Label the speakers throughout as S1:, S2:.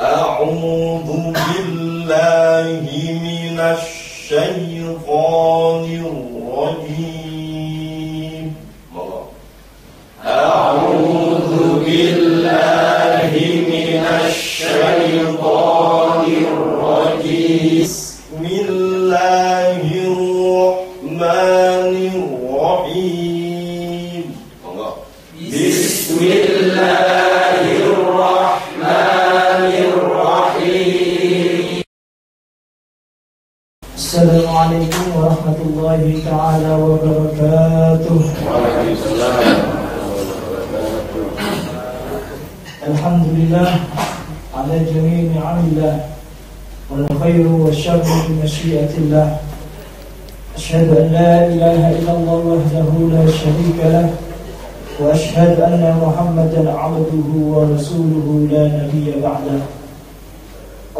S1: أعوذ بالله من الشيطان الرجيم. أعوذ بالله من الشيطان الرجيم. بسم الله الرحمن الرحيم. بسم الله الرحمن الرحيم.
S2: السلام عليكم ورحمة الله تعالى وبركاته. الحمد لله على جميع نعم الله، والخير والشر بمشيئة الله. أشهد أن لا إله إلا الله وحده لا شريك له، وأشهد أن محمدا عبده ورسوله لا نبي بعده.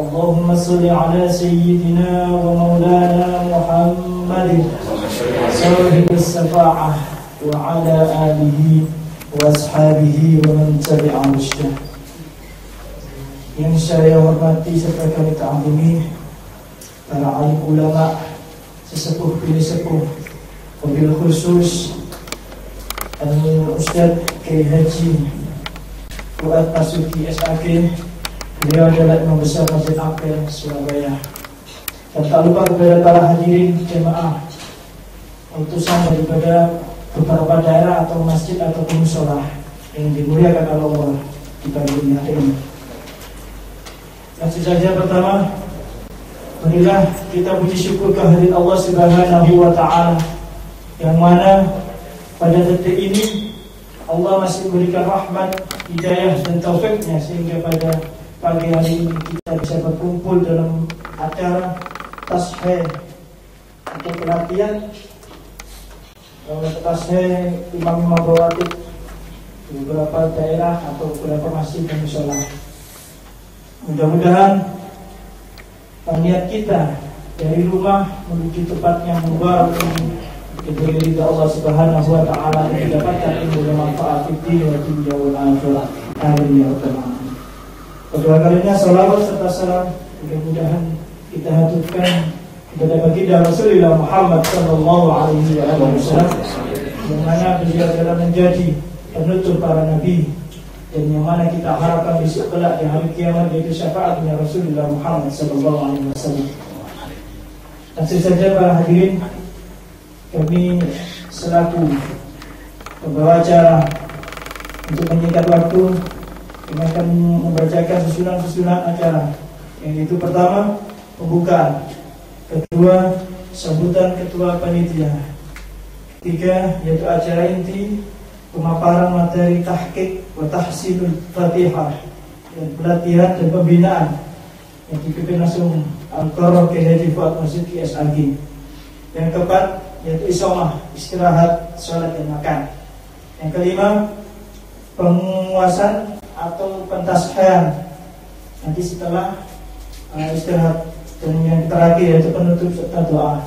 S2: اللهم صل على سيدنا ومولانا محمد صاحب الشفاعة وعلى آله وأصحابه ومن تبعهم بإحسان. Yang saya hormati serta kami ta'zimi para alim ulama, sesepuh bini sepuh, wabil khusus Ustaz Kiai Haji Fuad Masuki SAG. Beliau adalah Imam Besar Masjid Ampel Surabaya. Dan tak lupa kepada para hadirin jemaah utusan daripada beberapa daerah atau masjid atau mushola yang dimuliakan Allah di pagi ini. Langsung saja pertama, marilah kita puji syukur kehadirat Allah Subhanahu wa Ta'ala, yang mana pada detik ini Allah masih memberikan rahmat, hidayah dan taufiknya sehingga pada pagi hari ini kita bisa berkumpul dalam acara tasheh atau pelatihan tasheh imam-imam rawatib di beberapa daerah atau beberapa masjid dan mushola. Mudah-mudahan niat kita dari rumah menuju tempat yang mubarak ini diberi ridha Allah Subhanahu wa Ta'ala dan mendapatkan ilmu dan manfaat di dunia dan akhirat. Amin ya rabbal alamin. Kedua kalinya salawat serta salam mudah-mudahan kita haturkan kepada baginda Rasulullah Muhammad sallallahu alaihi wasallam, yang mana beliau adalah menjadi penutup para nabi, dan yang mana kita harapkan besok kelak di hari kiamat yaitu syafaatnya Rasulullah Muhammad sallallahu alaihi wasallam. Langsung saja para hadirin, kami selaku pembawa acara untuk menyingkat waktu, kami akan membacakan susunan acara, yang itu pertama pembukaan, kedua sambutan ketua panitia, ketiga yaitu acara inti pemaparan materi tahqiq wa tahsinul fatihah dan pelatihan dan pembinaan yang dipimpin langsung Al-Qaro Kiai Haji Fuad Masuki SAG. Yang keempat yaitu isomah, istirahat, sholat dan makan. Yang kelima penguasaan atau pentashehan nanti setelah istirahat. Dan yang terakhir yaitu penutup serta doa.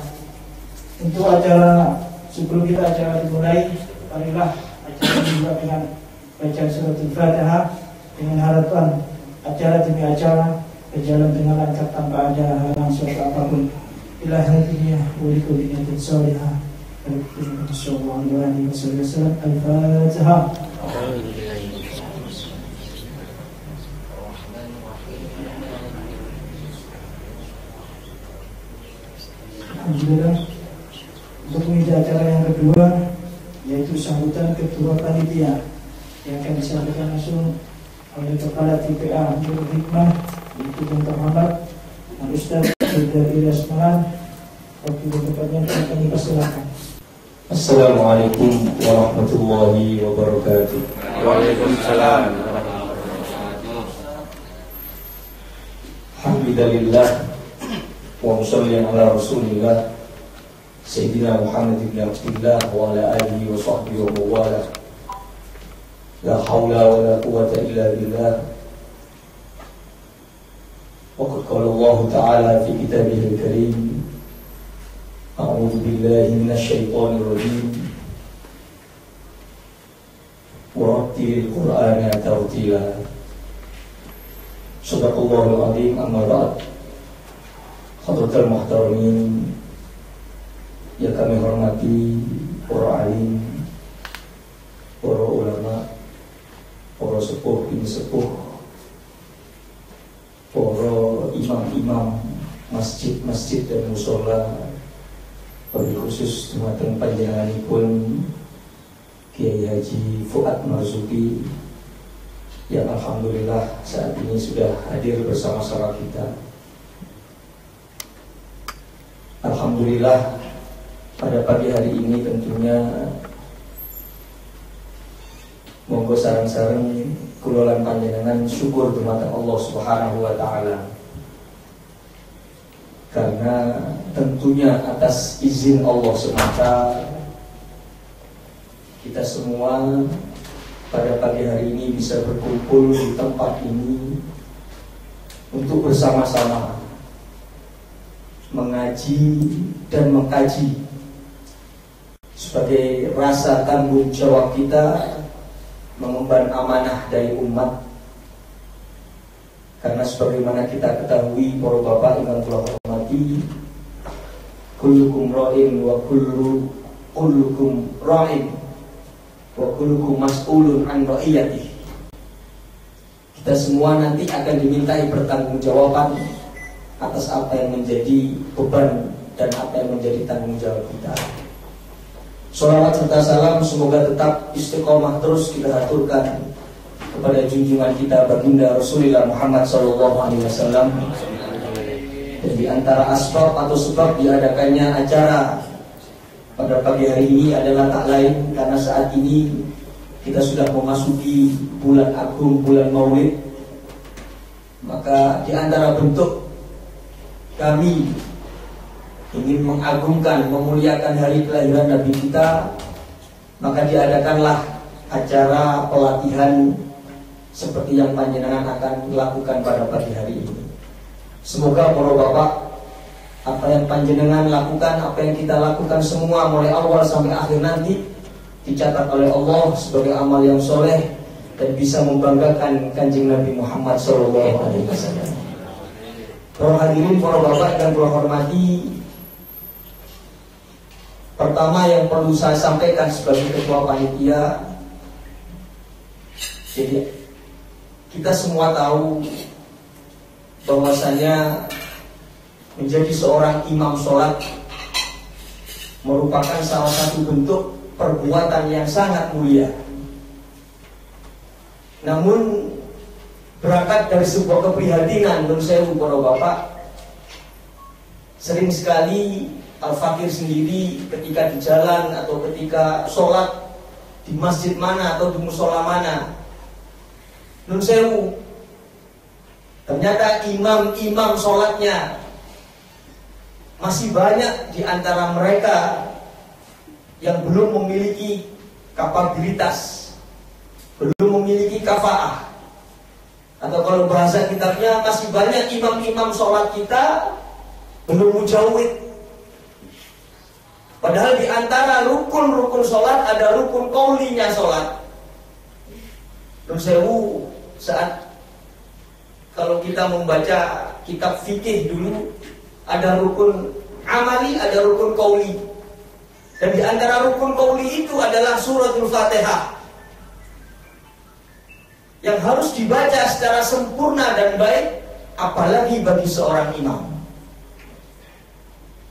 S2: Untuk acara sebelum kita acara dimulai, marilah acara dimulai dengan baca surat Al-Fatihah dengan harapan acara demi acara berjalan dengan lancar tanpa ada halang suatu apapun. Ila hadhihi wa likulli niyatin shalihah. Sallallahu alaihi wasallam. Al-Fatihah. Alhamdulillah. Untuk menuju acara yang kedua yaitu sambutan ketua panitia yang akan disampaikan langsung oleh Kepala TPA Nurul Hikmah, yaitu Dr. Muhammad Al-Ustaz dari Rasmalan. Waktu berikutnya kami persilakan.
S3: Assalamualaikum warahmatullahi wabarakatuh.
S1: Waalaikumsalam.
S3: Alhamdulillah wa sholli ala Rasulillah Sayyidina Muhammad ibn Abdillah wa ala alihi wa sahbihi wa mawala. La hawla wa la quwwata illa billah. Wa qala Allah Ta'ala fi kitabihil karim, A'udzu billahi minasy syaithanir rajim. Wa rattilil Qur'ana tartila. Sadaqallahul adzim. Amma ba'd. Hadratul muhtaramin yang kami hormati, para alim, para ulama, para sepuh ini sepuh, para imam-imam masjid-masjid dan mushola, wabil khusus dumateng panjenenganipun Kiai Haji Fuad Marzuki yang alhamdulillah saat ini sudah hadir bersama-sama kita. Alhamdulillah pada pagi hari ini tentunya monggo sareng-sareng kulolan panjenengan syukur dumateng Allah Subhanahu wa taala. Karena tentunya atas izin Allah semata kita semua pada pagi hari ini bisa berkumpul di tempat ini untuk bersama-sama mengaji dan mengkaji sebagai rasa tanggung jawab kita mengemban amanah dari umat. Karena sebagaimana kita ketahui, para bapak yang telah hormati, kullukum ra'in wa kullukum ra'in wa kullukum mas'ulun an ra'iyatihi. Kita semua nanti akan dimintai pertanggungjawaban atas apa yang menjadi beban dan apa yang menjadi tanggung jawab kita. Sholawat serta salam semoga tetap istiqomah terus kita aturkan kepada junjungan kita baginda Rasulullah Muhammad SAW. Dan di antara asbab atau sebab diadakannya acara pada pagi hari ini adalah tak lain karena saat ini kita sudah memasuki bulan agung, bulan Maulid. Maka di antara bentuk kami ingin mengagungkan, memuliakan hari kelahiran Nabi kita, maka diadakanlah acara pelatihan seperti yang panjenengan akan lakukan pada pagi hari ini. Semoga para bapak, apa yang panjenengan lakukan, apa yang kita lakukan semua mulai awal sampai akhir nanti dicatat oleh Allah sebagai amal yang soleh dan bisa membanggakan Kanjeng Nabi Muhammad SAW. Para hadirin, para bapak dan para hormati, pertama yang perlu saya sampaikan sebagai ketua panitia, jadi kita semua tahu bahwasanya menjadi seorang imam sholat merupakan salah satu bentuk perbuatan yang sangat mulia. Namun berangkat dari sebuah keprihatinan, menurut saya para bapak, sering sekali al-fakir sendiri ketika di jalan atau ketika sholat di masjid mana atau di musola mana, menurut saya ternyata imam-imam sholatnya masih banyak di antara mereka yang belum memiliki kapabilitas, belum memiliki kafaah, atau kalau bahasa kitabnya masih banyak imam-imam sholat kita belum mujawid. Padahal di antara rukun-rukun sholat ada rukun qaulinya sholat. Terus saat kalau kita membaca kitab fikih dulu, ada rukun amali, ada rukun qauli. Dan di antara rukun qauli itu adalah suratul Fatihah yang harus dibaca secara sempurna dan baik, apalagi bagi seorang imam.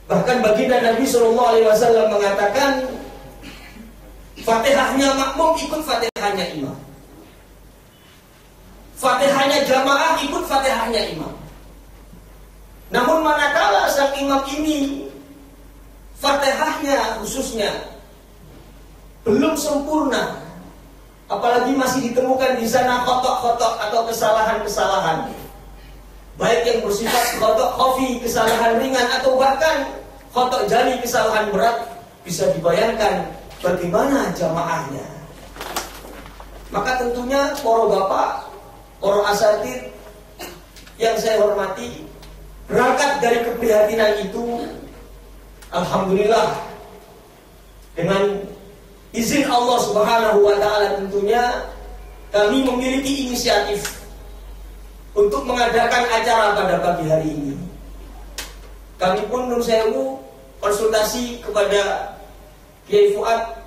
S3: Bahkan baginda Nabi SAW mengatakan, Fatihahnya makmum ikut Fatihahnya imam, Fatihahnya jamaah ikut Fatihahnya imam. Namun manakala sang imam ini Fatihahnya khususnya belum sempurna, apalagi masih ditemukan di sana khotok-khotok atau kesalahan-kesalahan, baik yang bersifat khotok khafi, kesalahan ringan, atau bahkan khotok jali, kesalahan berat, bisa dibayangkan bagaimana jamaahnya. Maka tentunya para bapak, para asatid yang saya hormati, berangkat dari keprihatinan itu, alhamdulillah dengan izin Allah Subhanahu wa taala tentunya kami memiliki inisiatif
S4: untuk mengadakan acara pada pagi hari ini. Kami pun Nur Sewu konsultasi kepada Kiai Fuad.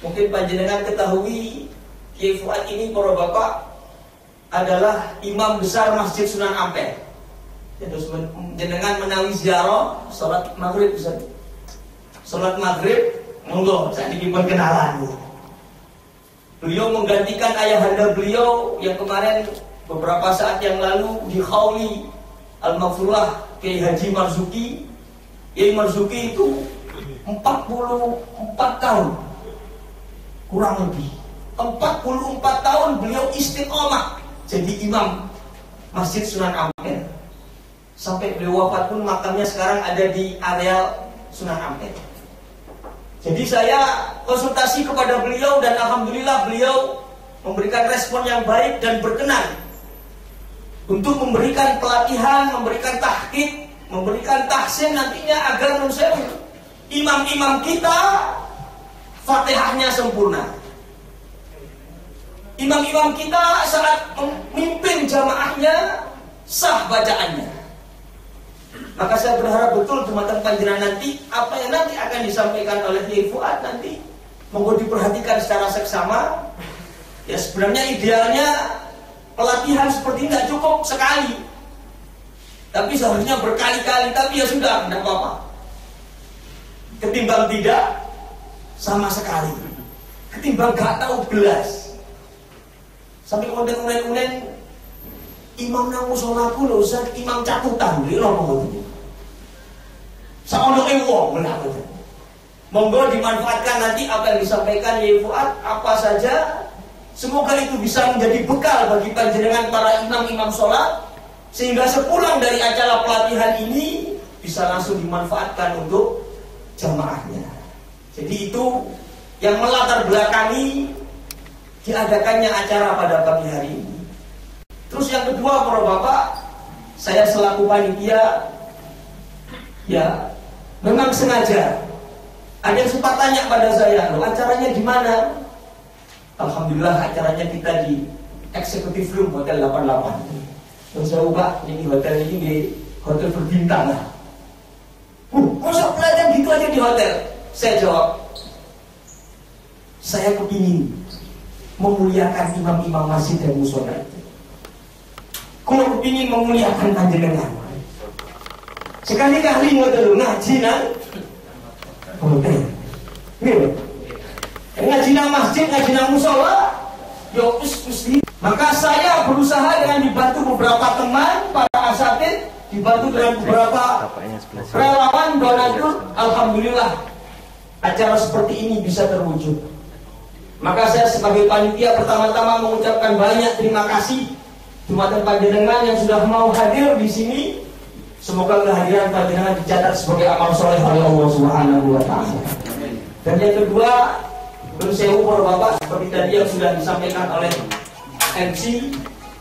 S4: Mungkin panjenengan ketahui Kiai Fuad ini para bapak adalah imam besar Masjid Sunan Ampel. Terus jenengan menawi ziarah salat maghrib Ustaz. Salat maghrib monggo sakniki pun kenalan. Beliau menggantikan ayahanda beliau yang kemarin beberapa saat yang lalu di Khauli Al-Maghfurlah Kiai Haji Marzuki. Kiai Marzuki itu 44 tahun kurang lebih 44 tahun beliau istiqomah jadi imam Masjid Sunan Ampel. Sampai beliau wafat pun makamnya sekarang ada di areal Sunan Ampel. Jadi saya konsultasi kepada beliau dan alhamdulillah beliau memberikan respon yang baik dan berkenan untuk memberikan pelatihan, memberikan tahqiq, memberikan tahsin nantinya agar imam-imam kita Fatihahnya sempurna. Imam-imam kita saat memimpin jamaahnya sah bacaannya. Maka saya berharap betul jumatan panjenengan nanti apa yang nanti akan disampaikan oleh Kiai Fuad nanti monggo diperhatikan secara seksama. Ya sebenarnya idealnya pelatihan seperti ini tidak cukup sekali, tapi seharusnya berkali-kali. Tapi ya sudah, tidak apa-apa. Ketimbang tidak sama sekali, ketimbang gak tahu belas. Sampai kemudian imam nang musolaku lho Ustaz, imam catutan lho ngono. Saono wong benar. Monggo dimanfaatkan nanti apa yang disampaikan Kiai Fuad apa saja. Semoga itu bisa menjadi bekal bagi panjenengan para imam-imam sholat sehingga sepulang dari acara pelatihan ini bisa langsung dimanfaatkan untuk jamaahnya. Jadi itu yang melatar belakangi diadakannya acara pada pagi hari ini. Terus yang kedua para bapak, saya selaku panitia ya memang sengaja. Ada yang sempat tanya pada saya, loh acaranya di mana? Alhamdulillah acaranya kita di Executive Room Hotel 88. Terus saya buka, ini hotel ini di hotel berbintang lah. Masa pelajaran gitu aja di hotel? Saya jawab, saya kepingin memuliakan imam-imam masjid dan musola itu. Kalau kepingin memuliakan panjenengan, sekali-kali hotel ngaji nang hotel. Nih, ngaji nang masjid, ngaji nang musola, yo mesti. Maka saya berusaha dengan dibantu beberapa teman, para asatid, dibantu dengan beberapa relawan donatur. Alhamdulillah acara seperti ini bisa terwujud. Maka saya sebagai panitia pertama-tama mengucapkan banyak terima kasih jumatan panjenengan yang sudah mau hadir di sini. Semoga kehadiran panjenengan dicatat sebagai amal soleh oleh Allah Subhanahu wa taala. Dan yang kedua, Nur Sewu para bapak, seperti tadi yang sudah disampaikan oleh MC,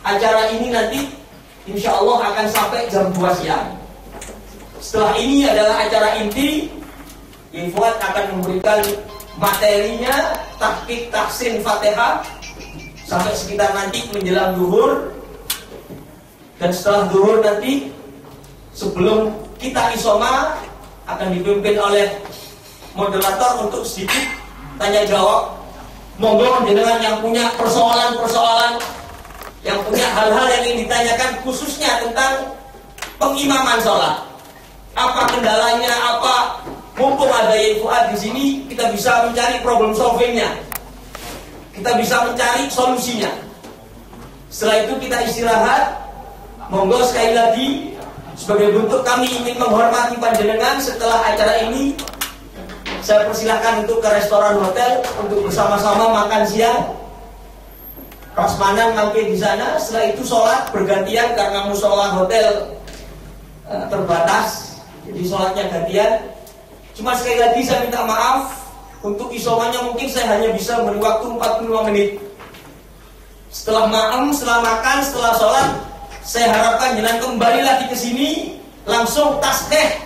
S4: acara ini nanti insya Allah akan sampai jam 2 siang. Setelah ini adalah acara inti. Kiai Fuad akan memberikan materinya, tahqiq tahsin Fatihah sampai sekitar nanti menjelang zuhur. Dan setelah zuhur nanti sebelum kita isoma akan dipimpin oleh moderator untuk sedikit tanya jawab. Monggo jenengan yang punya persoalan-persoalan, yang punya hal-hal yang ingin ditanyakan khususnya tentang pengimaman sholat. Apa kendalanya, apa mumpung ada Kiai Fuad di sini, kita bisa mencari problem solvingnya, kita bisa mencari solusinya. Setelah itu kita istirahat. Monggo sekali lagi sebagai bentuk kami ingin menghormati panjenengan setelah acara ini, saya persilahkan untuk ke restoran hotel untuk bersama-sama makan siang. Prasmanan mampir di sana. Setelah itu sholat bergantian karena musola hotel terbatas, jadi sholatnya gantian. Cuma sekali lagi saya minta maaf untuk isomanya mungkin saya hanya bisa memberi waktu 45 menit. Setelah maem, setelah makan, setelah sholat, saya harapkan jangan kembali lagi ke sini, langsung tasbih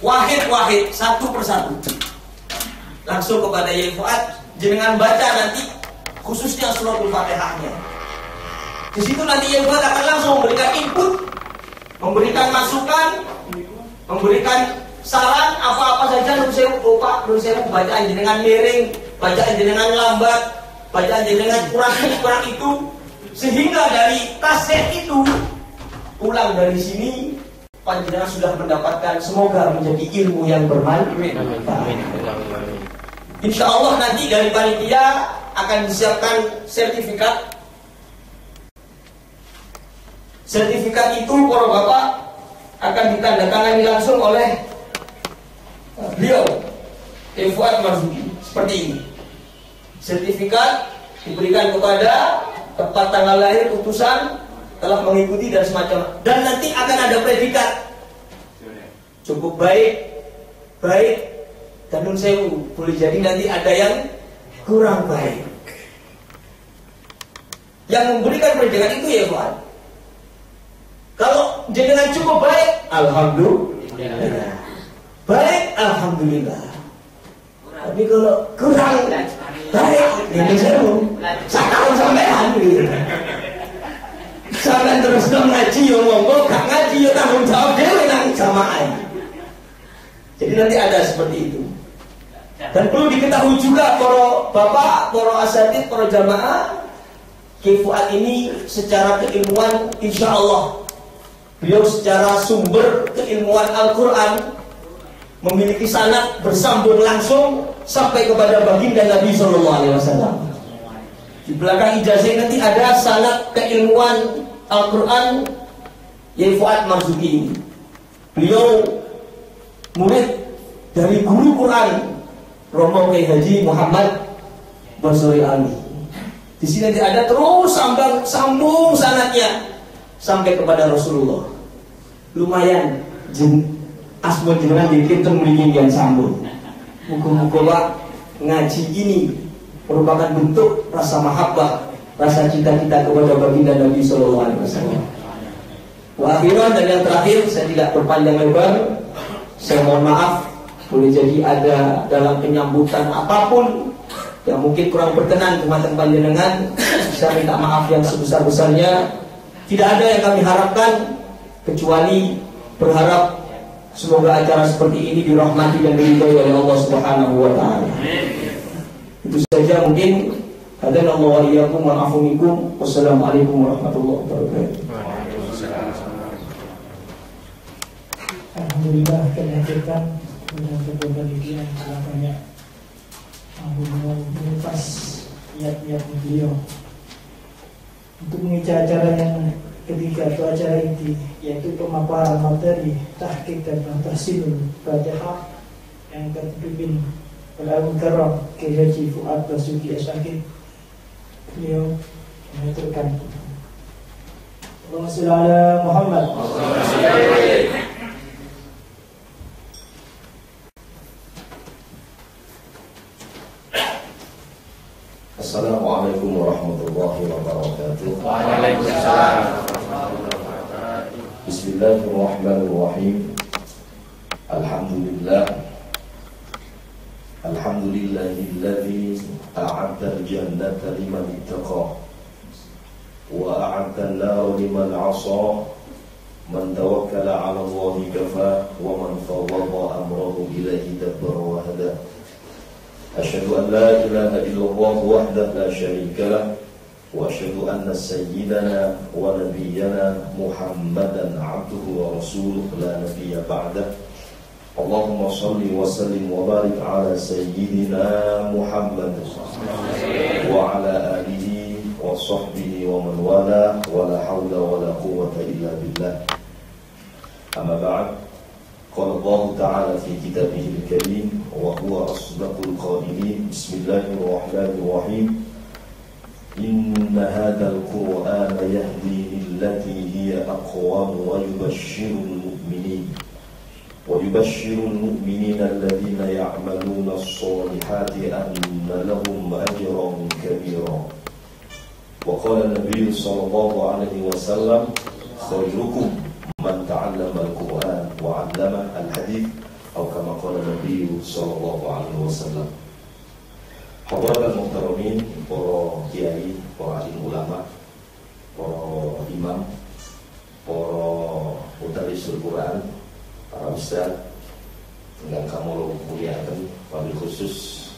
S4: wahid satu persatu. Langsung kepada Kiai Fuad, jenengan baca nanti khususnya suratul Fatihahnya. Di situ nanti yang buat akan langsung memberikan input, memberikan masukan, memberikan saran apa-apa saja. Nun sewu bacaan jenengan miring, bacaan jenengan lambat, bacaan jenengan kurang itu, sehingga dari kaset itu pulang dari sini panjenengan sudah mendapatkan, semoga menjadi ilmu yang bermanfaat. Insya Allah nanti dari panitia akan disiapkan sertifikat. Sertifikat itu para bapak akan ditandatangani langsung oleh beliau, Fuad Marzuki, seperti ini. Sertifikat diberikan kepada tepat tanggal lahir, utusan, telah mengikuti dan semacam. Dan nanti akan ada predikat cukup baik, dan nun sewu, boleh jadi nanti ada yang kurang baik. Yang memberikan predikat itu ya Pak. Kalau jenengan cukup baik, alhamdulillah. Baik, alhamdulillah. Tapi kalau kurang baik, ini sewu. Sekarang sampean gitu. Sampean terus dong ngaji yo monggo, gak ngaji yo tanggung jawab dhewe nang jamaah. Jadi nanti ada seperti itu. Dan perlu diketahui juga para bapak, para asatidz, para jamaah, Kiai Fuad ini secara keilmuan insya Allah beliau secara sumber keilmuan Al-Quran memiliki sanad bersambung langsung sampai kepada baginda Nabi SAW. Di belakang ijazah nanti ada sanad keilmuan Al-Quran Kiai Fuad Marzuki ini. Beliau murid dari guru Quran Romo Kiai Haji Muhammad Basori Ali. Di sini nanti ada terus sambung sanadnya sampai kepada Rasulullah. Lumayan asmo jenengan dikit mriki yang sambung. Muga-muga ngaji ini merupakan bentuk rasa mahabbah, rasa cita-cita kepada baginda Nabi sallallahu alaihi wasallam. Wa akhiran, dan yang terakhir, saya tidak berpanjang lebar. Saya mohon maaf, boleh jadi ada dalam penyambutan apapun yang mungkin kurang berkenan ke mata panjenengan, saya minta maaf yang sebesar-besarnya. Tidak ada yang kami harapkan kecuali berharap semoga acara seperti ini dirahmati dan diridhoi oleh Allah Subhanahu wa taala. Itu saja mungkin. Hadanallahu wa iyyakum wa afu minkum. Wassalamualaikum warahmatullahi wabarakatuh.
S2: Alhamdulillah, kehadiran dan kebahagiaan telah banyak mengupas niat-niat beliau untuk mengisi acara yang ketiga atau acara inti, yaitu pemaparan materi tahqiq dan tahsinul Fatihah yang terpimpin oleh Al-Mukarram Kiai Haji Fuad Basuki As-Sakit. Beliau menuturkan, Allahumma shalli ala Muhammad.
S1: Assalamualaikum warahmatullahi wabarakatuh.
S5: Waalaikumsalam.
S1: Bismillahirrahmanirrahim. Alhamdulillah. Alhamdulillahilladzi a'adda al-jannata liman ittaqa wa a'adda an-nara liman 'asa. Man tawakkala 'ala Allahi kafa wa man fawwada amrahu ilaihi dabbara wa hada. Asyhadu an la ilaha illallah wahdahu la syarika lah wa asyhadu anna sayyidana wa nabiyyana Muhammadan 'abduhu wa rasuluhu la nabiyya ba'dah. Allahumma shalli wa sallim wa barik ala sayyidina Muhammad wa ala alihi wa sahbihi wa man wala wa la hawla wa la quwwata illa billah. Amma ba'd. Qala Allah Ta'ala fi kitabihil karim wa huwa asdaqul qailin. Bismillahirrahmanirrahim. Inna hadzal Qur'ana yahdi lillati hiya aqwam wa yubashshirul mu'minin alladhina ya'maluna as-solihati anna lahum ajran kabira. Wa qala an-nabiy sallallahu alaihi wasallam, khairukum man ta'allama al-Qur'an wa 'allama al-hadith, atau kama qala Nabi sallallahu alaihi wasallam. Hadirin muhtaramin, para kiai, para alim ulama, para Pak Ustadz, dengan kamu muliakan, wabil khusus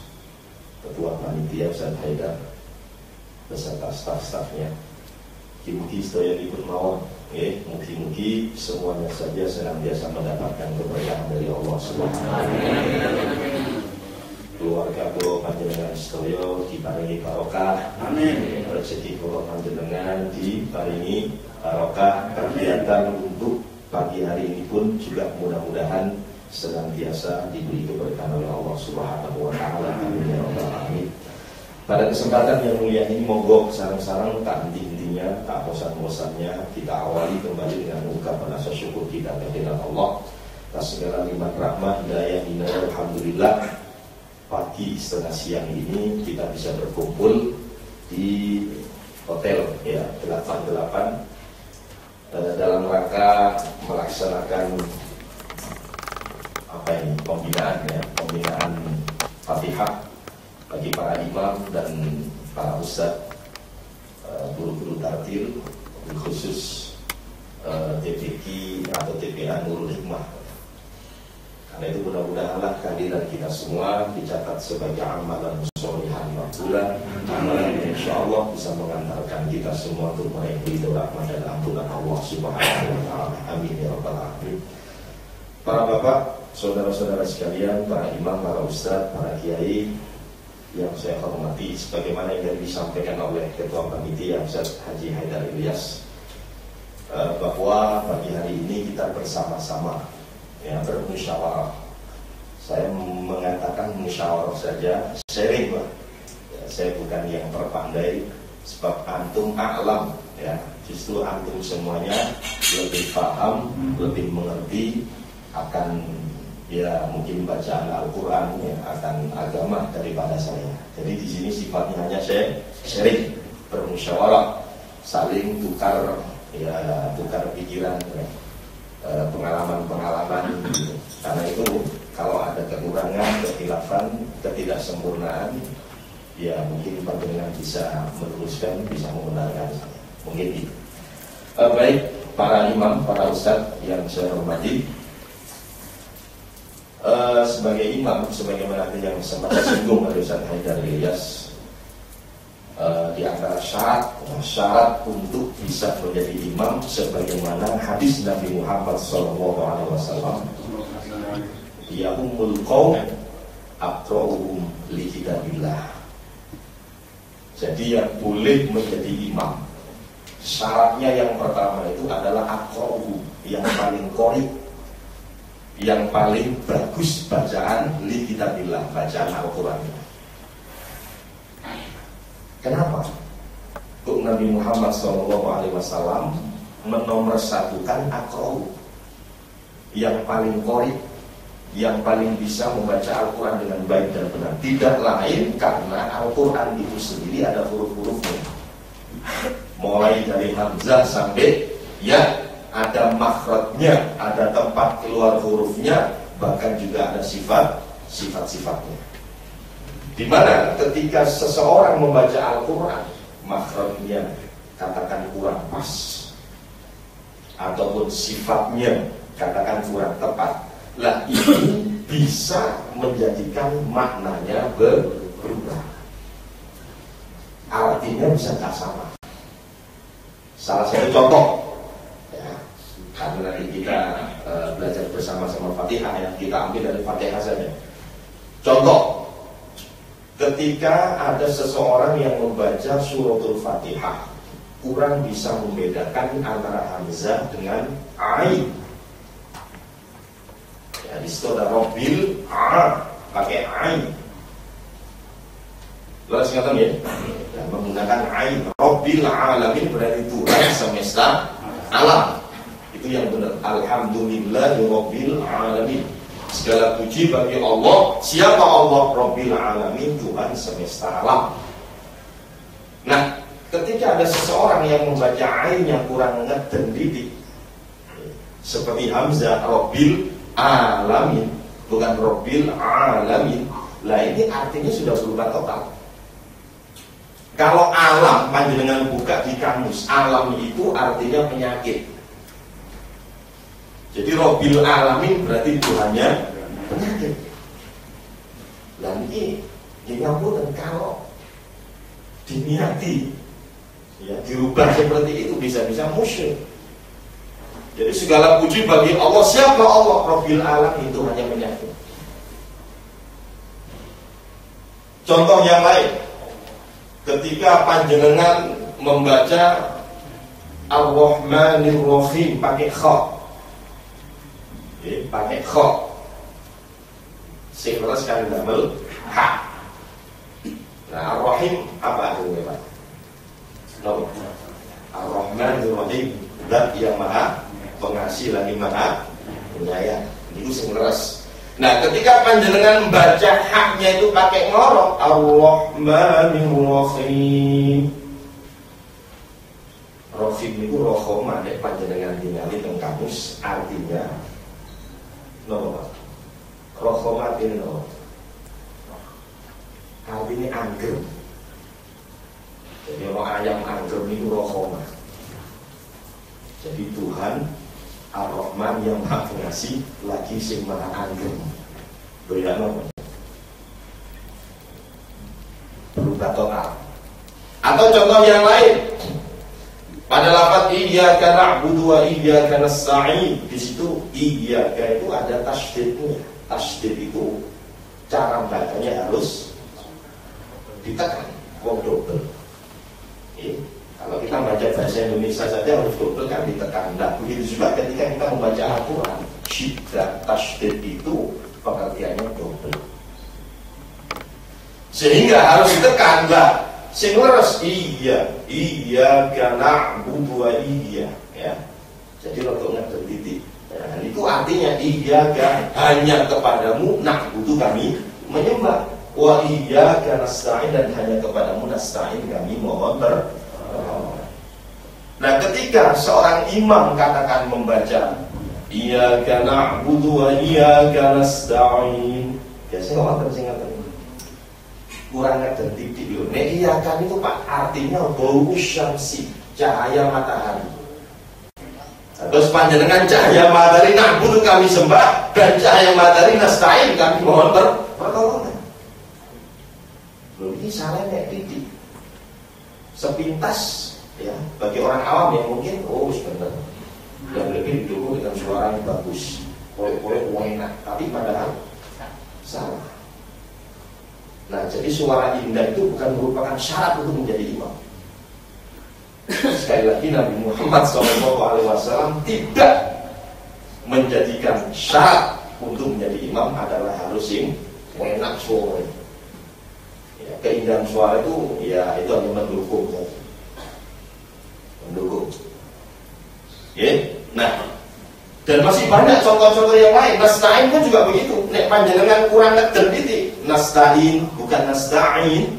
S1: Ketua Panitia Ustadz Haidar beserta staf-stafnya. Mugi-mugi sedaya dipun mawon, mugi-mugi semuanya saja senantiasa mendapatkan keberkahan dari Allah Subhanahu wa taala. Keluarga kula panjenengan sedaya diparingi barokah. Amin. Rezeki kula panjenengan diparingi barokah. Kegiatan untuk pagi hari ini pun juga mudah-mudahan senantiasa diberi keberkahan oleh Allah Subhanahu wa taala. Amin ya rabbal alamin. Pada kesempatan yang mulia ini, monggo sarang-sarang tak henti-hentinya, tak bosan-bosannya, kita awali kembali dengan ungkapan rasa syukur kita kehadirat Allah atas segala limpah rahmat, hidayah, inayah, alhamdulillah. Pagi setengah siang ini kita bisa berkumpul di hotel ya 88 dalam rangka melaksanakan pembinaan Fatihah bagi para imam dan para ustadz, guru-guru tartil, khusus TPQ atau TPA Nurul Hikmah. Karena itu mudah-mudahanlah kehadiran kita semua dicatat sebagai amalan sholihan makbulah, amalan yang insyaallah bisa mengantarkan kita semua untuk meraih ridho rahmat dan ampunan Allah Subhanahu wa taala. Amin ya rabbal alamin. Para bapak, saudara-saudara sekalian, para imam, para ustadz, para kiai yang saya hormati, sebagaimana yang disampaikan oleh Ketua Panitia Ustadz Haji Haidar Ilyas, bahwa pagi hari ini kita bersama-sama ya bermusyawarah. Saya mengatakan musyawarah saja, sharing Pak. Ya, saya bukan yang terpandai, sebab antum a'lam ya. Justru antum semuanya lebih paham, lebih mengerti akan ya mungkin bacaan Al-Quran ya, akan agama daripada saya. Jadi di sini sifatnya hanya sharing, bermusyawarah, saling tukar pikiran ya. Pengalaman-pengalaman gitu. Karena itu kalau ada kekurangan, kekhilafan, ketidaksempurnaan, ya mungkin panjenengan bisa meluruskan, bisa membenarkan saya. Mungkin itu. Baik, para imam, para ustadz yang saya hormati, sebagai imam, sebagaimana yang sempat disinggung oleh Ustadz Haidar Ilyas, di antara syarat untuk bisa menjadi imam sebagaimana hadis Nabi Muhammad SAW, ya ummul qaum aqra'uhum li kitabillah. Jadi yang boleh menjadi imam, syaratnya yang pertama itu adalah aqra'uhum, yang paling qori, yang paling bagus bacaan li kitabillah, bacaan Al-Quran. Kenapa? Untuk Nabi Muhammad SAW menomorsatukan aqra'u, yang paling qori, yang paling bisa membaca Al-Quran dengan baik dan benar. Tidak lain karena Al-Quran itu sendiri ada huruf-hurufnya, mulai dari hamzah sampai ya, ada makhrajnya, ada tempat keluar hurufnya, bahkan juga ada sifat-sifatnya. Di mana ketika seseorang membaca Al-Quran, makhrajnya katakan kurang pas, ataupun sifatnya katakan kurang tepat, lah ini bisa menjadikan maknanya berubah, artinya bisa tak sama. Salah satu contoh ya, karena nanti kita belajar bersama-sama Fatihah ya, kita ambil dari Fatihah saja. Contoh, ketika ada seseorang yang membaca suratul Fatihah, kurang bisa membedakan antara hamzah dengan ain. Ya, di situ ada Rabbil pakai ain. Luas kata ya? Dan menggunakan ain. Rabbil alamin berarti Tuhan semesta alam. Itu yang benar. Alhamdulillahi Rabbil alamin. Segala puji bagi Allah. Siapa Allah? Rabbil alamin, Tuhan semesta alam. Nah, ketika ada seseorang yang membaca ain yang kurang ngeden didik, seperti hamzah Rabbil alamin, bukan Rabbil alamin, lah ini artinya sudah berubah total. Kalau alam, panjenengan buka di kamus, alam itu artinya penyakit. Jadi Rabbil Alamin berarti Tuhannya penyakit. Dan ini ngapunten kalau diniati ya dirubah seperti itu bisa-bisa musyrik. Jadi segala puji bagi Allah. Siapa Allah? Rabbil Alamin, itu hanya penyakit. Contoh yang lain, ketika panjenengan membaca Ar-Rahmanir Rahim pakai kha, pakai kha, sing leres kan damel ha. Nah, Ar-Rahim apa artinya, Pak? No. Ar-Rahmanir Rahim, Zat yang Maha Pengasih lagi Maha Penyayang. Itu sing leres. Nah, ketika panjenengan membaca haknya itu pakai ngorok, Ar-Rahmanir Rahim. Rahim itu rohoma, nek panjenengan tinggali teng kamus artinya nopo, Pak? Rohoma ini nopo? Artinya angger. Jadi orang ayam angger itu rohoma. Jadi Tuhan Ar-Rahman yang Maha Pengasih lagi sing Maha Angger. Doyan apa? Berubah total. Atau contoh yang lain, pada lafaz iyyaka na'budu wa iyyaka nasta'in, di situ iyyaka itu ada tasydidnya. Tasydid itu cara bacanya harus ditekan, wong double. Kalau kita baca bahasa Indonesia saja harus double kan ditekan. Nah, begitu juga ketika kita membaca Al-Quran, syiddah tasydid itu pengertiannya double. Sehingga harus ditekan lah. Sing leres iyyaka na'budu wa iyyaka, ya. Jadi rotoknya bertitik. Nah, itu artinya iyyaka hanya kepadamu na'budu kami menyembah, wa iyyaka nasta'in dan hanya kepadamu nasta'in kami mohon bertolong. Nah, ketika seorang imam katakan membaca iyyaka na'budu wa iyyaka nasta'in, biasanya orang tersinggung kurang ngerti titik dulu. Nek iya kan itu Pak artinya bau syamsi, cahaya matahari. Terus panjenengan cahaya matahari na'budu kami sembah dan cahaya matahari nasta'in kami mohon pertolongan. Loh, ini salah nek titik. Sepintas ya bagi orang awam yang mungkin sebentar. Dan lebih didukung dengan suara yang bagus. Poek-poek enak, tapi padahal salah. Nah, jadi suara indah itu bukan merupakan syarat untuk menjadi imam. Sekali lagi Nabi Muhammad SAW tidak menjadikan syarat untuk menjadi imam adalah harus yang enak suara. Ya, keindahan suara itu ya itu hanya mendukung saja. Mendukung. Ya, nah. Dan masih banyak contoh-contoh yang lain. Nasta'in pun juga begitu. Nek panjenengan kurang ngerti titik. Nasta'in bukan nasta'in.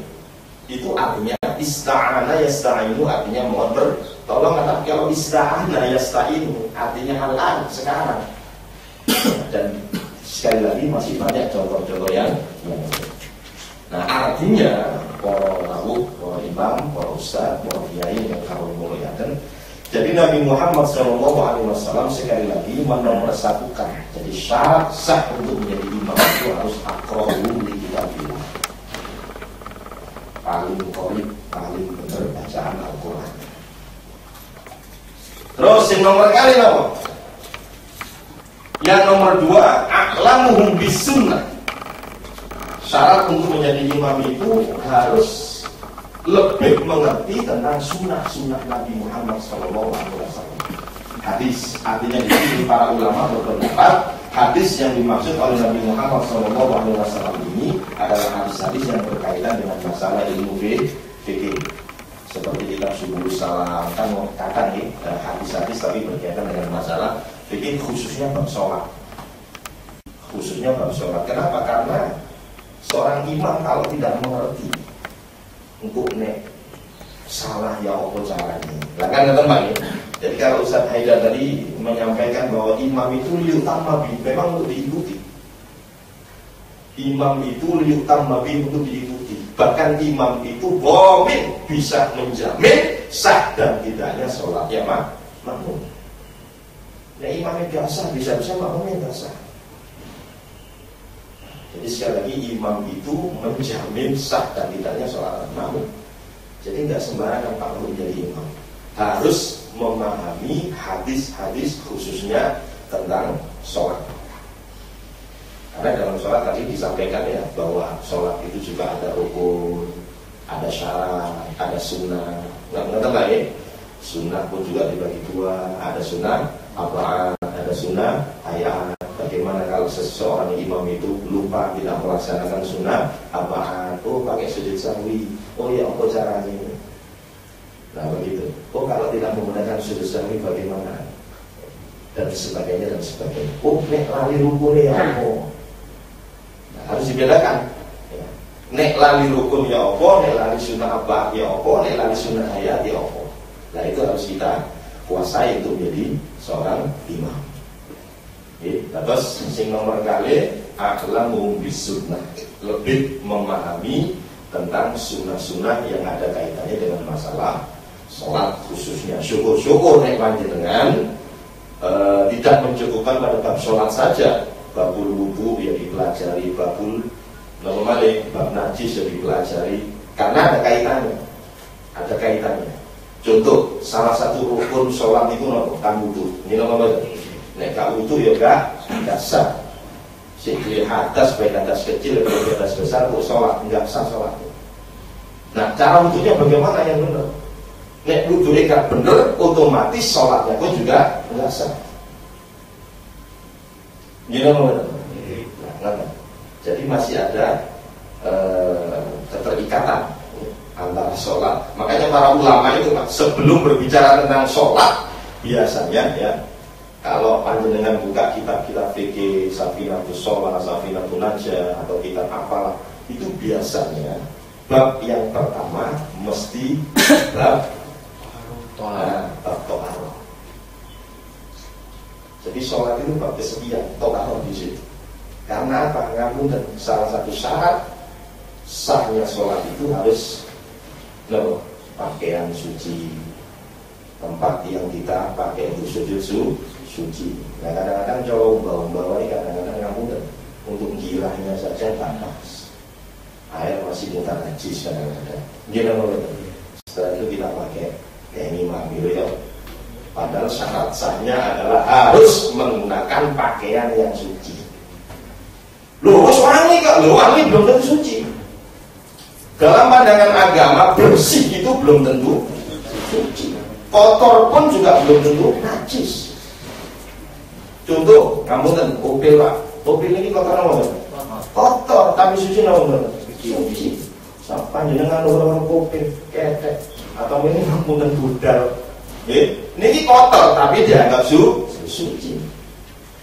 S1: Itu artinya ista'ana yasta'inu artinya mohon bertolong. Tapi kalau ista'ana yasta'inu artinya al-an sekarang. Dan sekali lagi masih banyak contoh-contoh yang nah artinya para rawuh, para imam, para ustaz, para kiai yang kawin mulyatan. Jadi Nabi Muhammad SAW sekali lagi menomorsatukan. Jadi syarat sah untuk menjadi imam itu harus aqra'u li kitabillah. Paling korek, paling benar bacaan Al-Quran. Terus yang nomor kali apa? Yang nomor 2, a'lamuhum bisunnah. Syarat untuk menjadi imam itu harus lebih mengerti tentang sunnah-sunnah Nabi Muhammad SAW. Hadis, artinya di sini para ulama berpendapat hadis yang dimaksud oleh Nabi Muhammad SAW ini adalah hadis-hadis yang berkaitan dengan masalah ilmu fikih. Seperti kitab Subul Salam kan kata nih hadis-hadis tapi berkaitan dengan masalah fikih khususnya bab sholat. Khususnya bab sholat. Kenapa? Karena seorang imam kalau tidak mengerti untuk nek salah ya apa caranya. Lah kan teman ya. Jadi kalau Ustaz Haidar tadi menyampaikan bahwa imam itu liutamma bi, memang untuk diikuti. Imam itu liutamma bi untuk diikuti. Bahkan imam itu dhamin bisa menjamin sah dan tidaknya sholatnya makmum. Nah imamnya gak sah, bisa-bisa makmumnya gak sah. Jadi sekali lagi imam itu menjamin sah dan tidaknya sholat makmum. Jadi nggak sembarangan Pak menjadi imam. Harus memahami hadis-hadis khususnya tentang sholat. Karena dalam sholat tadi disampaikan ya bahwa sholat itu juga ada rukun, ada syarat, ada sunnah. Nggak lah ya. Sunnah pun juga dibagi dua. Ada sunnah apaan, ada sunnah ayat. Bagaimana kalau seseorang imam itu lupa tidak melaksanakan sunnah apaan? Oh pakai sujud sahwi. Oh ya apa caranya? Nah begitu. Oh kalau tidak menggunakan sujud sahwi bagaimana? Dan sebagainya dan sebagainya. Oh nek lali rukunnya apa? Nah, harus dibedakan. Ya. Nek lali rukun ya apa? Nek lali sunnah apa ya apa? Nek lali sunnah ayat ya apa? Nah itu harus kita kuasai untuk menjadi seorang imam. Terus sing nomor kali a'lamu bisunnah, lebih memahami tentang sunnah-sunnah yang ada kaitannya dengan masalah sholat khususnya. Syukur-syukur nek panjenengan tidak mencukupkan pada bab sholat saja, babul wudu yang dipelajari, babul normale, bab najis yang dipelajari, karena ada kaitannya. Ada kaitannya. Contoh, salah satu rukun sholat itu kan wudu. Ini nomor nek gak wudu ya gak sah. Sikli hadas baik hadas kecil baik hadas besar kok sholat enggak sah sholat. Nah cara wudunya bagaimana yang benar? Nek wudunya gak benar, otomatis sholatnya pun juga enggak sah. Gini benar. Nah, jadi masih ada keterikatan antara sholat. Makanya para ulama itu sebelum berbicara tentang sholat biasanya ya. Kalau panjenengan buka kitab-kitab fikih, Safinatus Shalah, Safinatun Najah atau kitab apalah, itu biasanya bab yang pertama mesti bab toharoh. Jadi sholat itu bab kesekian, toharoh di situ. Karena apa? Ngapunten, salah satu syarat sahnya sholat itu harus pakaian suci, tempat yang kita pakai untuk sujud suci. Nah kadang-kadang kalau bawa ini kadang-kadang ngapunten, untuk girahnya saja panas, air masih mutar najis kadang-kadang. Setelah itu kita pakai kayak ini gitu ya. Padahal syarat sahnya adalah harus menggunakan pakaian yang suci. Loh, wangi kok? Loh, wangi belum tentu suci. Dalam pandangan agama bersih itu belum tentu suci. Kotor pun juga belum tentu najis. Contoh, kamu kan opil pak, opil ini kotor apa? Kotor, tapi suci apa? Suci. Sampai jenengan orang opil, ketek, atau ini kamu kan budal. Ini kotor, tapi dianggap suci.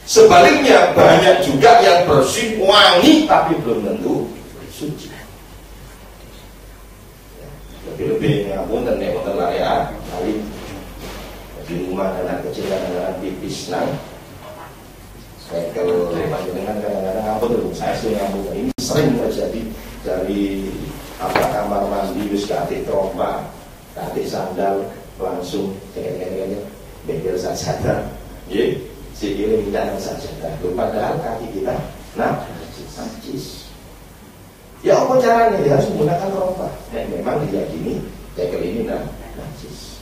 S1: Sebaliknya banyak juga yang bersih, wangi, tapi belum tentu suci. Lebih-lebih ngapunten nek wonten layak kali di rumah anak kecil kadang-kadang pipis nang kalau panjenengan kadang-kadang ngapunten saya sering ngapunten ini sering terjadi dari kamar mandi wis kate trompa kate sandal langsung kayaknya bengkel sajadah nggih sikile mindahan sajadah padahal kaki kita najis. Ya apa caranya? Dia harus menggunakan rompa. Nah, memang diyakini cekel ini najis.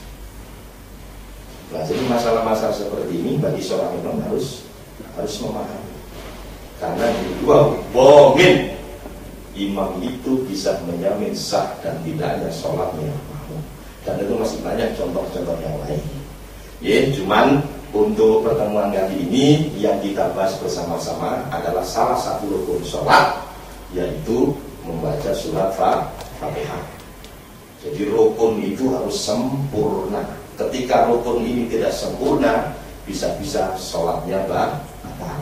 S1: Nah, jadi masalah-masalah seperti ini bagi seorang imam harus memahami. Karena di dua bomin imam itu bisa menjamin sah dan tidaknya sholatnya. Dan itu masih banyak contoh-contoh yang lain. Ya, cuman untuk pertemuan kali ini yang kita bahas bersama-sama adalah salah satu rukun sholat, yaitu membaca surat Fatihah. Jadi rukun itu harus sempurna. Ketika rukun ini tidak sempurna, bisa-bisa sholatnya batal.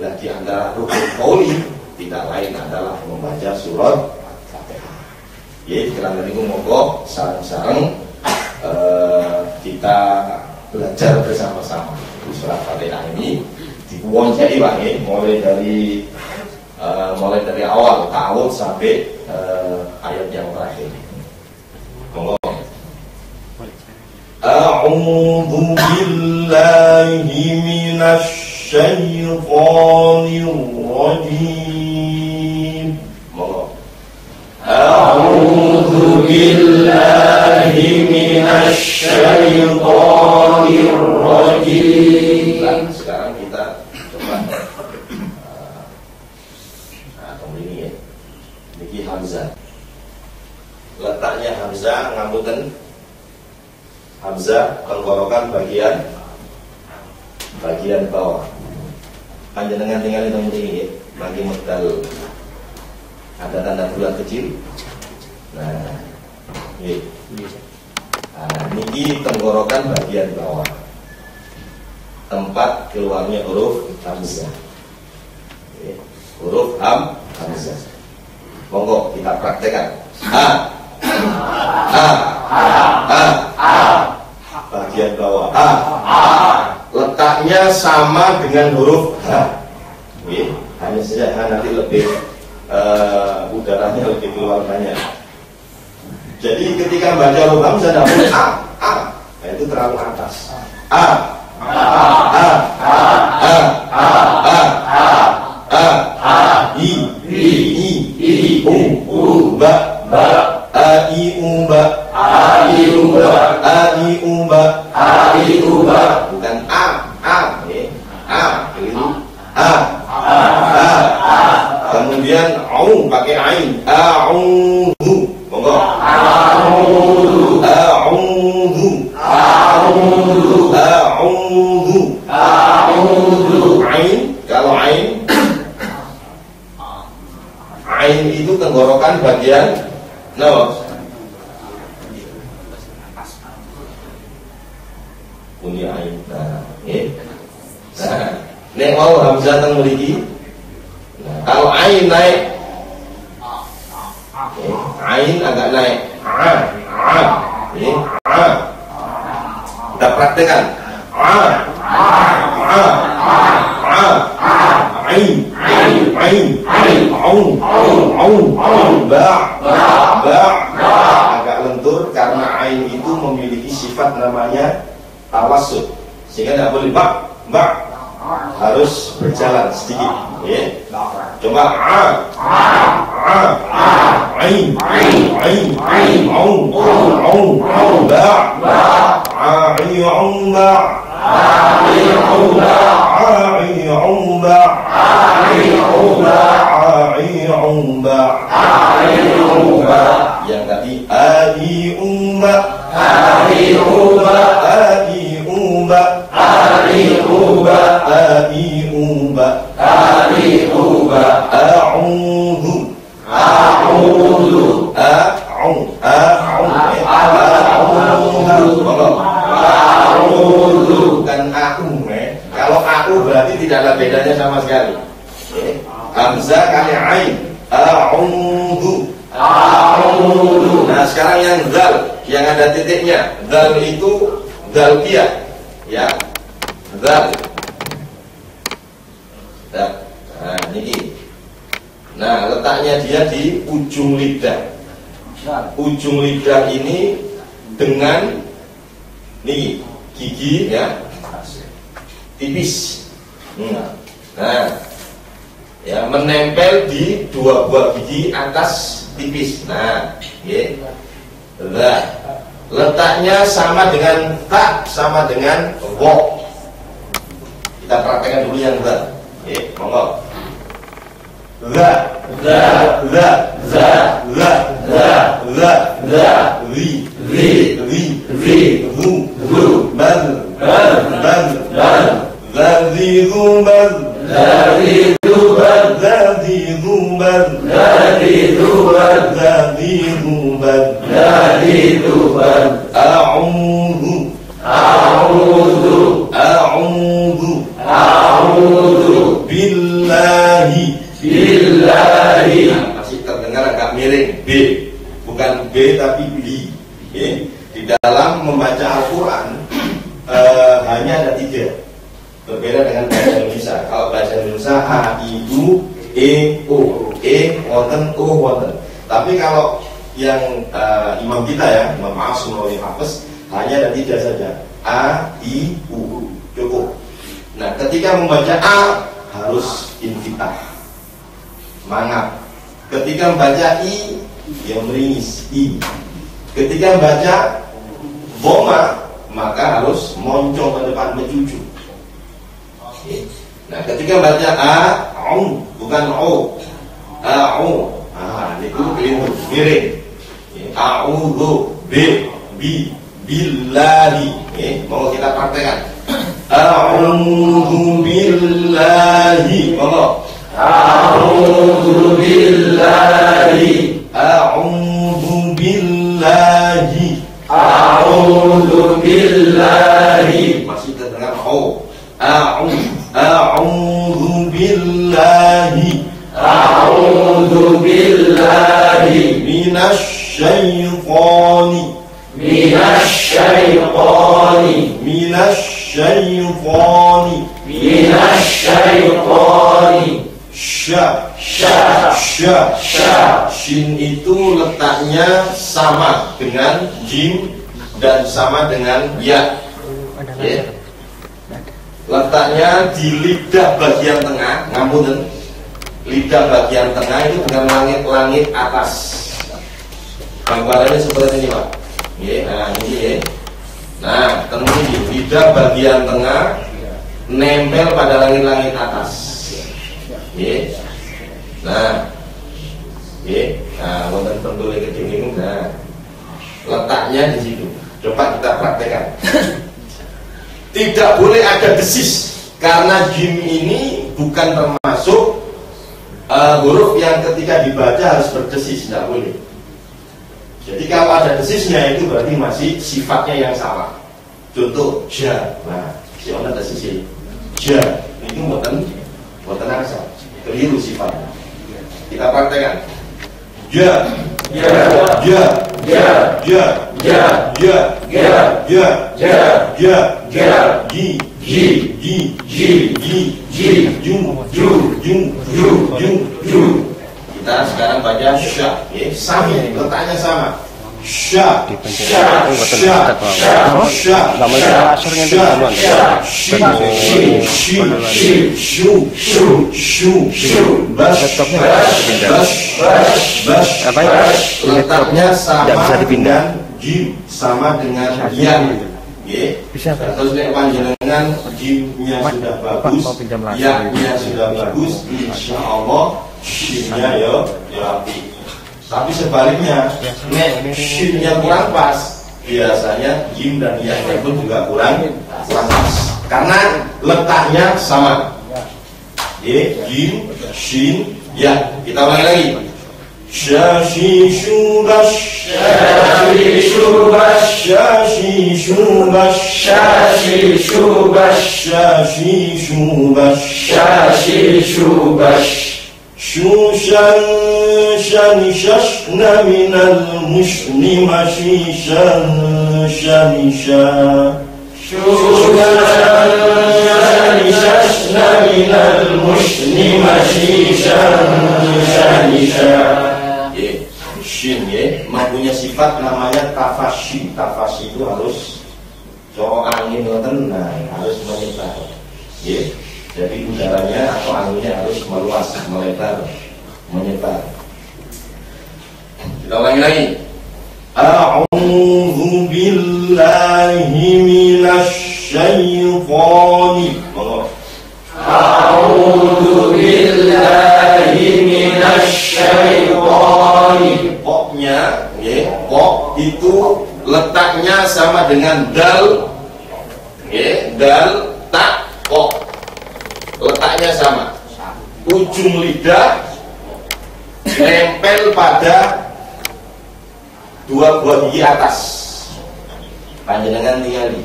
S1: Nah, di antara rukun qauli tidak lain adalah membaca surat Fatihah. Ya, kiranya niku monggo sareng-sareng kita belajar bersama-sama surat Fatihah ini dikuwonsai wae mulai dari awal ta'awud sampai ayat yang terakhir. Monggo. A'udzu billahi minasy syaithanir rajim. A'udzu billahi minasy syaithanir rajim. Nah, sekarang kita coba ini ya. Niki Hamzah. Letaknya Hamzah ngapunten. Hamzah tenggorokan bagian bawah. Panjenengan tinggal di tempat ini, bagi modal ada tanda bulat kecil. Nah, ini. Nah, niki tenggorokan bagian bawah. Tempat keluarnya huruf Hamzah. Huruf Hamzah. Monggo kita praktekkan. Bagian bawah letaknya sama dengan huruf H. Hanya saja nanti lebih udaranya lebih keluar banyak. Jadi ketika baca huruf Hamzah ada huruf nah itu terlalu atas. Bukan kemudian pakai ain, a'udzu, monggo, a'udzu, ain. Kalau ain itu tenggorokan bagian punya ain. Nek mau Hamzah teng mriki. Kalau ain naik, ain agak naik. Kita praktekkan. Agak lentur karena ain itu memiliki sifat namanya tawassut, sehingga tidak boleh harus berjalan sedikit. Coba yang tadi bukan kalau aku berarti tidak ada bedanya sama sekali. Hamzah kali ain, a'udzu. Nah sekarang yang zal, yang ada titiknya, zal itu zalqiyah, ya, zal. Nah ini. Nah letaknya dia di ujung lidah. Ujung lidah ini dengan nih gigi ya tipis. Nah ya menempel di dua buah gigi atas tipis. Nah, letaknya sama dengan tak, sama dengan wo. Kita praktekkan dulu yang za. Monggo. Billahi. Masih terdengar agak miring B, bukan B tapi B. Di dalam membaca Al-Quran hanya ada 3, berbeda dengan bahasa Indonesia. Kalau bahasa Indonesia A, I, U, E, O, wonten, O wonten. Tapi kalau yang imam kita ya, Imam Asim oleh Hafiz, hanya ada 3 saja. A, I, U. Cukup. Nah, ketika membaca A harus infitah, mangap. Ketika membaca I, ya meringis, I. Ketika membaca Boma, maka harus moncong ke depan, mencucu. Nah, ketika membaca A, bukan O, A-U. Itu keliru, miring. A'udhu billahi. Mau kita praktekkan. A'udhu billahi. Mau? A'udhu billahi. A'udhu billahi. A'udhu billahi. Masih terdengar O. A'udhu billahi. A'udhu billahi minasyaiqani Shin itu letaknya sama dengan jim dan sama dengan ya. Letaknya di lidah bagian tengah, ngapunten. Lidah bagian tengah itu dengan langit-langit atas. Gambarannya seperti ini, Pak. Nah, ini ya. Nah, tentu lidah bagian tengah nempel pada langit-langit atas. Nah, wonten pendule kedingin. Nah, letaknya di situ. Coba kita praktekkan. Tidak boleh ada desis karena jim ini bukan termasuk huruf yang ketika dibaca harus berdesis, tidak boleh. Jadi kalau ada desisnya itu berarti masih sifatnya yang sama. Contoh ja, nah si ona desis ja, itu buatan asal, keliru sifatnya. Kita praktekkan. Ja, Kita sekarang baca sya, sami, letaknya sama. Sya, letaknya sama dengan jim, sama dengan yang. Bisa. Terus nek panjenengan jimnya sudah bagus, ya sudah bagus, insyaallah shinnya ya rapi. Tapi sebaliknya, nek shinnya kurang pas, biasanya jim dan ya pun juga kurang pas. Karena letaknya sama. Jim, shin, ya. Kita ulangi lagi. Syashi shubash, syashi shubash, syashi shubash, syashi shubash, syashi shubash, syashi shubash. Shushan shani shashna minal mushni mashishan shanisha. Shushan shani shashna minal mushni mashishan shanisha. Shin mempunyai sifat namanya tafashi. Tafashi itu harus cowok angin nah, harus menyebar. Jadi udaranya atau anginnya harus meluas, melebar, menyebar. Kita ulangi lagi. A'udzu billahi minasy syaithanir rajim. A'udzu billahi minasy syaithanir. Poknya, pok itu letaknya sama dengan dal, dal tak pok. Letaknya sama. Ujung lidah nempel pada dua buah gigi atas. Panjenengan tinggali.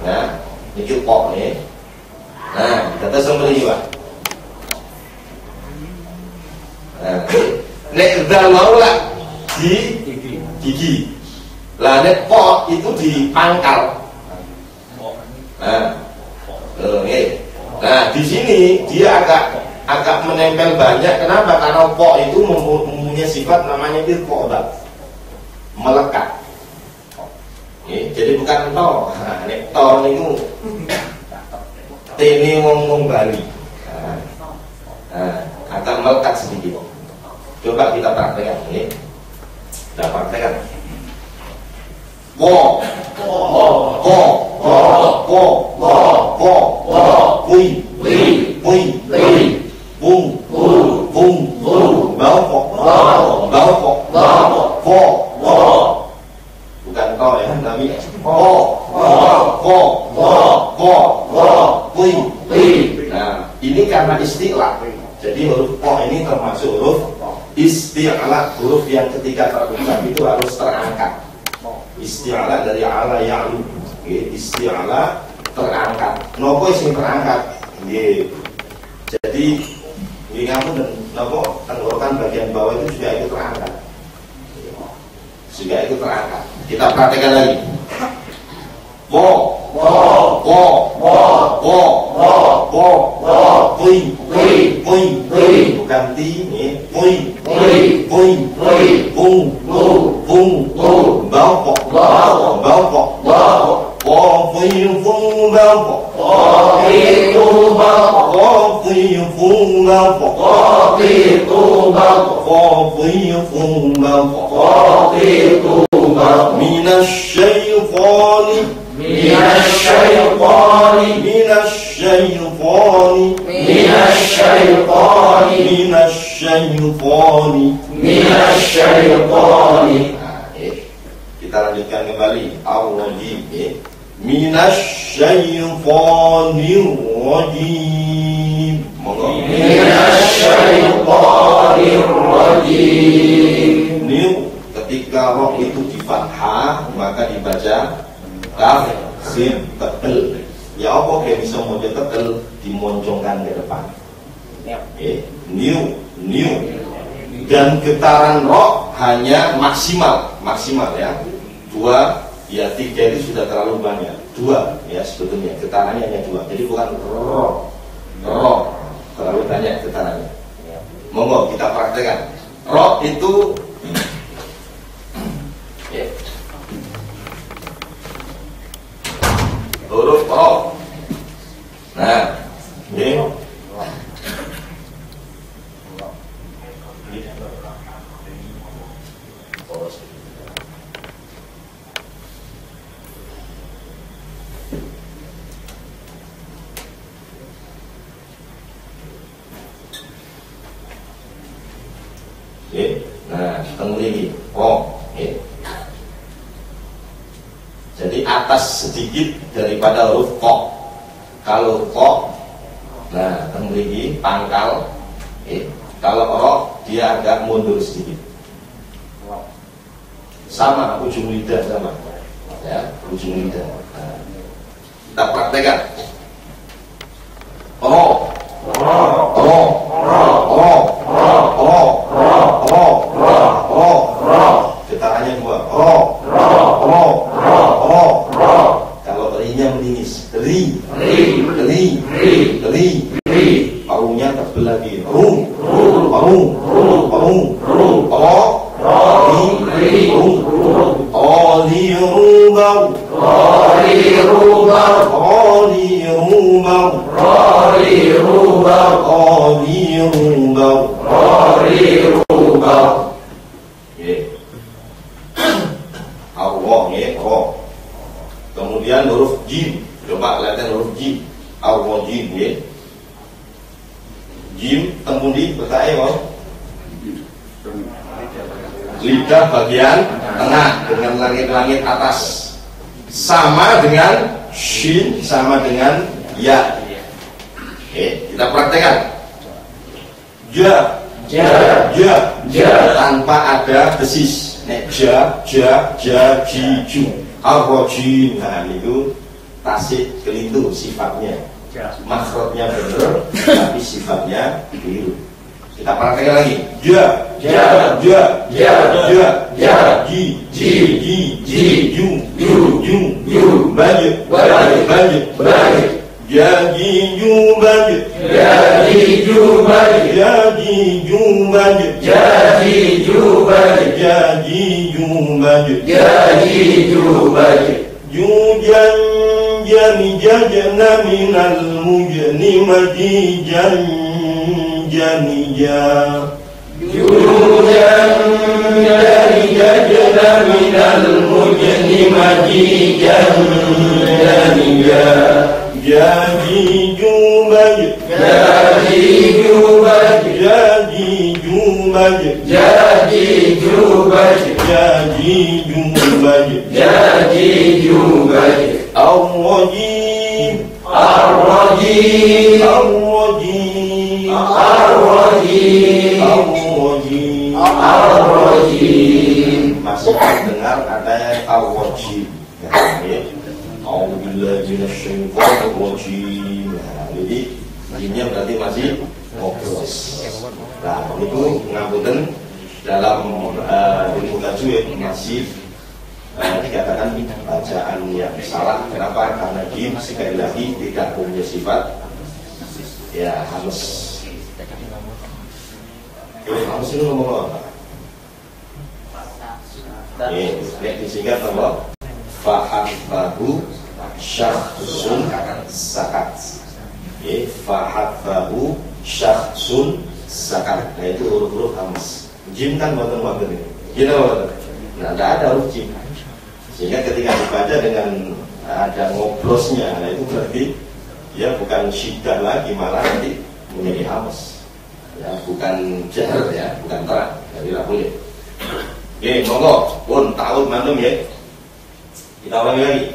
S1: Nah, ini pok nih. Nah, kita seperti ini, Pak. Nah, nek dal mau lah di gigi. Lah nek pok itu di pangkal. Nah, nah di sini dia agak menempel banyak. Kenapa? Karena pok itu mempunyai sifat namanya irqobat, melekat. Jadi bukan to. Nah, nek to niku tene wong Bali. Nah, agak melekat sedikit. Coba kita praktekkan ini. Kita praktekkan. Wo, kui, bung, bau, bukan kau ya, tapi kui. Nah, ini karena istilah. Jadi huruf ko ini termasuk huruf isti'la, huruf yang ketika terucap itu harus terangkat. Isti'la dari ala ya'lu. Isti'la terangkat. Nopo sing terangkat? Jadi ini kamu dan nopo tenggorokan bagian bawah itu juga ikut terangkat. Juga ikut terangkat. Kita praktekkan lagi. Bukan ti, bung, kita lanjutkan kembali. Ar-rajim. Minasyaitonir rajim. Monggo. Minasyaitonir rajim. Ketika roh itu di fathah maka dibaca kaf sin tekel. Ya apa kayak bisa mojo tekel dimoncongkan ke depan. New. Dan getaran roh hanya maksimal ya 2 ya 3 itu sudah terlalu banyak 2 ya sebetulnya getarannya hanya 2 jadi bukan roh terlalu banyak getarannya. Monggo kita praktekkan roh itu huruf roh. Nah ini nah, ketemu lagi. Jadi atas sedikit daripada huruf ko. Kalau ko, nah ketemu lagi pangkal. Kalau ro, dia agak mundur sedikit. Sama ujung lidah sama. Ya, ujung lidah. Nah, kita praktekkan. Getarannya 2. Kalau rinya meningis, ri. Parunya tebel lagi. Kemudian huruf jim. Coba lihatkan huruf jim. Ar-rajim ya. Jim temudi bertanya mau lidah bagian tengah dengan langit-langit atas sama dengan shin sama dengan ya. Kita praktekkan. Ja tanpa ada desis. Nek ja ji ju. Ar-rajim. Nah itu tasik keliru sifatnya. Makhrajnya benar tapi sifatnya keliru. Kita praktekkan lagi. Ji ju baju jujan jani minal mujnimati janija
S4: jujan jani minal mujnimati janija
S1: jadi jumaj
S4: jadi jubaj
S1: jadi jumaj
S4: jadi jubaj
S1: jadi jumaj
S4: jadi jubaj
S1: ar-rajim
S4: ar-rajim
S1: ar-rajim
S4: ar-rajim
S1: ar-rajim
S4: ar-rajim.
S1: masih dengar ada ar-rajim ya. A'udzubillahi minasyaitonir rajim. Nah, jadi jinnya berarti masih fokus. Nah, itu ngapunten dalam ilmu tajwid masih dikatakan bacaan yang salah. Kenapa? Karena jim sekali lagi tidak punya sifat ya halus. Halus itu ngomong apa? Lihat disingkat apa? Fahatfahu syakhsun sakat. Fahatfahu syakhsun sakat. Nah itu huruf-huruf hamas. Jim kan boten-boten ini. Gitu boten. Nah tidak ada huruf jim. Sehingga ketika dibaca dengan ada ngobrosnya, nah itu berarti ya bukan syiddah lagi, malah nanti menjadi hamas. Ya bukan jahr ya, bukan terang. Jadi tidak boleh. Oke, monggo pun tahu mantum ya. Kita ulangi lagi.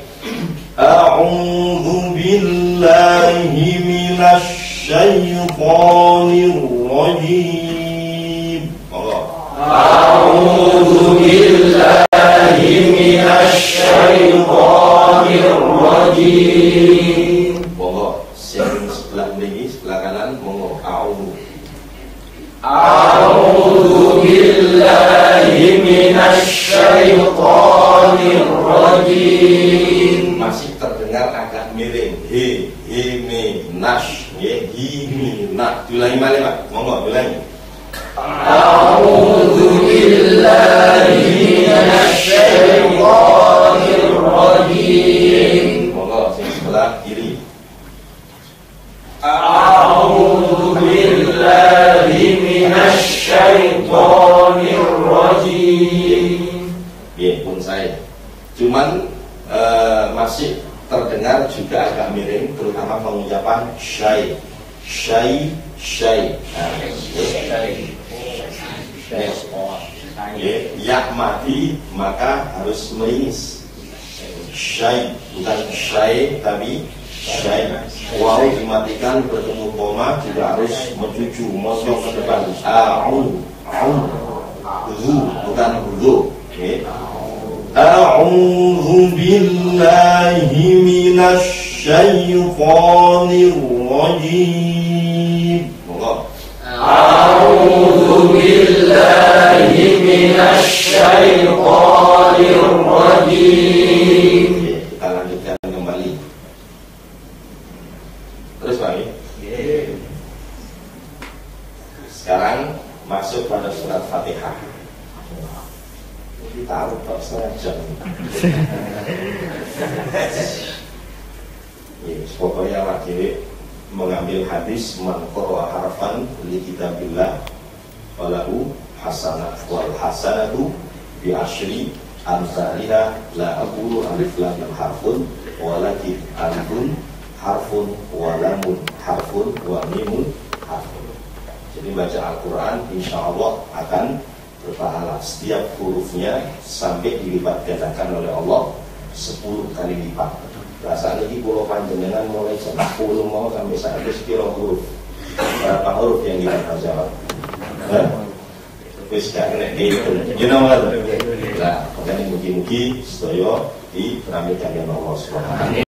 S1: A'udzu billahi minasy syaithanir rajim. Monggo.
S4: A'udzu billahi minasy syaithanir rajim.
S1: Monggo, yang sebelah ini, sebelah kanan, monggo. A'udzu.
S4: A'udzu billahi minasy syaithanir rajim.
S1: Masih terdengar agak miring. He, me, nash, ye, hi, mi, nah. Diulangi balik, Pak. Monggo, diulangi.
S4: A'udzu billahi minasy syaithanir rajim.
S1: Monggo, yang sebelah kiri.
S4: A'udzu billahi minasy syaithanir rajim.
S1: Ya, pun saya. Cuman masih terdengar juga agak miring, terutama pengucapan syai. Syai. Ya mati maka harus meringis. Syai bukan syai tapi syai. Waw dimatikan bertemu koma juga harus mencucu, mosok ke depan. Zu bukan hulu. A'udzu billahi minasy syaithanir rajim. Monggo.
S4: A'udzu billahi minasy syaithanir rajim.
S1: Kita lanjutkan kembali. Terus Pak. Sekarang masuk pada surat Fatihah. Taruh tak sengaja. Pokoknya lagi mengambil hadis man qara'a harfan li kitabillah walahu hasanah wal hasanatu bi asyri amsalha la aqulu alif lam harfun walakin alifun harfun wa lamun harfun wa mimun harfun. Jadi baca Al-Quran insyaallah akan berpahala setiap hurufnya sampai dilipat gandakan oleh Allah 10 kali lipat. Rasanya ini pulau panjenengan mulai jam 10 mau sampai saat itu sepuluh huruf. Berapa huruf yang kita jawab? Wis gak kena gitu. You know what? Nah, makanya mugi-mugi sedaya di pramila Allah Subhanahu